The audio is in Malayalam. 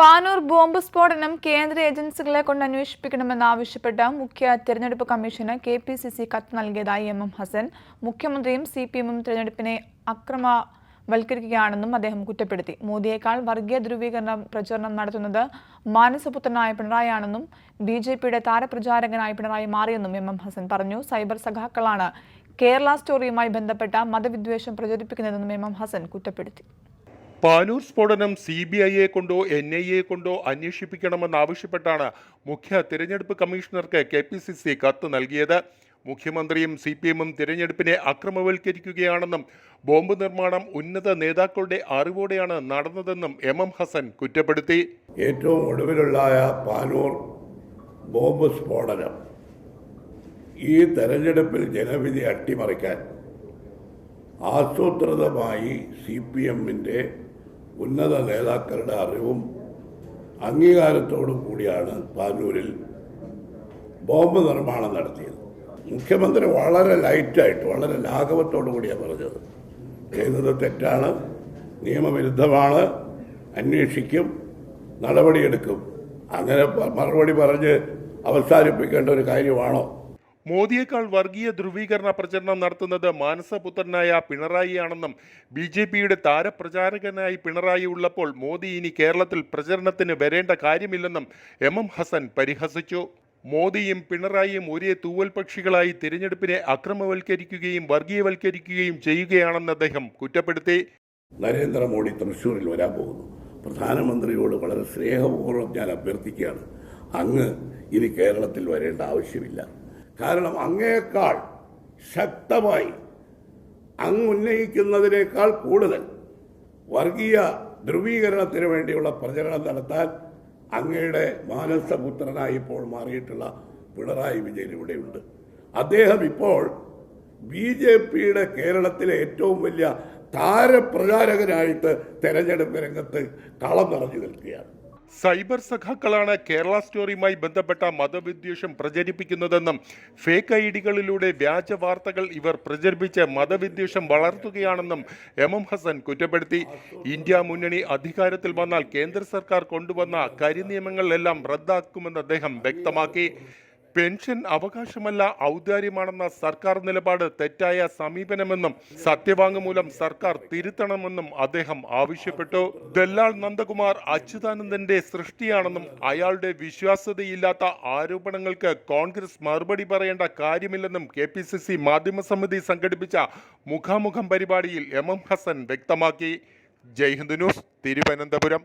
പാനൂർ ബോംബ് സ്ഫോടനം കേന്ദ്ര ഏജൻസികളെ കൊണ്ട് അന്വേഷിപ്പിക്കണമെന്നാവശ്യപ്പെട്ട് മുഖ്യ തെരഞ്ഞെടുപ്പ് കമ്മീഷന് കെപിസിസി കത്ത് നൽകിയതായി എം ഹസൻ. മുഖ്യമന്ത്രിയും സിപിഎമ്മും തെരഞ്ഞെടുപ്പിനെ അക്രമവൽക്കരിക്കുകയാണെന്നും അദ്ദേഹം കുറ്റപ്പെടുത്തി. മോദിയേക്കാൾ വർഗീയ ധ്രുവീകരണ പ്രചരണം നടത്തുന്നത് മാനസപുത്രനായ പിണറായിയാണെന്നും ബിജെപിയുടെ താരപ്രചാരകനായി പിണറായി മാറിയെന്നും എം ഹസൻ പറഞ്ഞു. സൈബർ സഖാക്കളാണ് കേരള സ്റ്റോറിയുമായി ബന്ധപ്പെട്ട മതവിദ്വേഷം പ്രചരിപ്പിക്കുന്നതെന്നും എം ഹസൻ കുറ്റപ്പെടുത്തി. പാനൂർ സ്ഫോടനം CBI കൊണ്ടോ NIA കൊണ്ടോ അന്വേഷിപ്പിക്കണമെന്നാവശ്യപ്പെട്ടാണ് മുഖ്യ തിരഞ്ഞെടുപ്പ് കമ്മീഷണർക്ക് കെപിസിസി കത്ത് നൽകിയത്. മുഖ്യമന്ത്രിയും സിപിഎമ്മും തിരഞ്ഞെടുപ്പിനെ അക്രമവൽക്കരിക്കുകയാണെന്നും ബോംബ് നിർമ്മാണം ഉന്നത നേതാക്കളുടെ അറിവോടെയാണ് നടന്നതെന്നും എം ഹസൻ കുറ്റപ്പെടുത്തി. ഏറ്റവും ഒടുവിലുള്ളായ പാനൂർ ബോംബ് സ്ഫോടനം ഈ തെരഞ്ഞെടുപ്പിൽ ജനവിധി അട്ടിമറിക്കാൻ ആസൂത്രിതമായി CPMന്റെ ഉന്നത നേതാക്കളുടെ അറിവും അംഗീകാരത്തോടും കൂടിയാണ് പാനൂരിൽ ബോംബ് നിർമ്മാണം നടത്തിയത്. മുഖ്യമന്ത്രി വളരെ ലൈറ്റായിട്ട് വളരെ ലാഘവത്തോടു കൂടിയാണ് പറഞ്ഞത്. ചെയ്തത് തെറ്റാണ്, നിയമവിരുദ്ധമാണ്, അന്വേഷിക്കും, നടപടിയെടുക്കും. അങ്ങനെ മറുപടി പറഞ്ഞ് അവസാനിപ്പിക്കേണ്ട ഒരു കാര്യമാണോ? മോദിയേക്കാൾ വർഗീയ ധ്രുവീകരണ പ്രചരണം നടത്തുന്നത് മാനസപുത്രനായ പിണറായിയാണെന്നും ബിജെപിയുടെ താരപ്രചാരകനായി പിണറായി ഉള്ളപ്പോൾ മോദി ഇനി കേരളത്തിൽ പ്രചരണത്തിന് വരേണ്ട കാര്യമില്ലെന്നും എം ഹസൻ പരിഹസിച്ചു. മോദിയും പിണറായിയും ഒരേ തൂവൽ പക്ഷികളായി തിരഞ്ഞെടുപ്പിനെ അക്രമവൽക്കരിക്കുകയും വർഗീയവൽക്കരിക്കുകയും ചെയ്യുകയാണെന്ന് അദ്ദേഹം കുറ്റപ്പെടുത്തി. നരേന്ദ്രമോദി തൃശ്ശൂരിൽ വരാൻ പോകുന്നു. പ്രധാനമന്ത്രിയോട് വളരെ സ്നേഹപൂർവ്വം ഞാൻ അഭ്യർത്ഥിക്കുകയാണ്, അങ്ങ് ഇനി കേരളത്തിൽ വരേണ്ട ആവശ്യമില്ല. കാരണം അങ്ങേക്കാൾ ശക്തമായി അങ്ങ് ഉന്നയിക്കുന്നതിനേക്കാൾ കൂടുതൽ വർഗീയ ധ്രുവീകരണത്തിന് വേണ്ടിയുള്ള പ്രചരണം നടത്താൻ അങ്ങയുടെ മാനസപുത്രനായി ഇപ്പോൾ മാറിയിട്ടുള്ള പിണറായി വിജയൻ ഇവിടെയുണ്ട്. അദ്ദേഹം ഇപ്പോൾ BJPയുടെ കേരളത്തിലെ ഏറ്റവും വലിയ താരപ്രചാരകനായിട്ട് തെരഞ്ഞെടുപ്പ് രംഗത്ത് കളം നിറഞ്ഞു നിൽക്കുകയാണ്. സൈബർ സഖാക്കളാണ് കേരള സ്റ്റോറിയുമായി ബന്ധപ്പെട്ട മതവിദ്വേഷം പ്രചരിപ്പിക്കുന്നതെന്നും ഫേക്ക് ഐഡികളിലൂടെ വ്യാജ വാർത്തകൾ ഇവർ പ്രചരിപ്പിച്ച് മതവിദ്വേഷം വളർത്തുകയാണെന്നും എം ഹസൻ കുറ്റപ്പെടുത്തി. ഇന്ത്യ മുന്നണി അധികാരത്തിൽ വന്നാൽ കേന്ദ്ര സർക്കാർ കൊണ്ടുവന്ന കരിനിയമങ്ങളെല്ലാം റദ്ദാക്കുമെന്ന് അദ്ദേഹം വ്യക്തമാക്കി. പെൻഷൻ അവകാശമല്ല ഔദാര്യമാണെന്ന സർക്കാർ നിലപാട് തെറ്റായ സമീപനമെന്നും സത്യവാങ്മൂലം സർക്കാർ തിരുത്തണമെന്നും അദ്ദേഹം ആവശ്യപ്പെട്ടു. ദല്ലാൽ നന്ദകുമാർ അച്യുതാനന്ദന്റെ സൃഷ്ടിയാണെന്നും അയാളുടെ വിശ്വാസ്യതയില്ലാത്ത ആരോപണങ്ങൾക്ക് കോൺഗ്രസ് മറുപടി പറയേണ്ട കാര്യമില്ലെന്നും KPCC മാധ്യമസമിതി സംഘടിപ്പിച്ച മുഖാമുഖം പരിപാടിയിൽ എം ഹസൻ വ്യക്തമാക്കി. ജയ് ഹിന്ദ് ന്യൂസ്, തിരുവനന്തപുരം.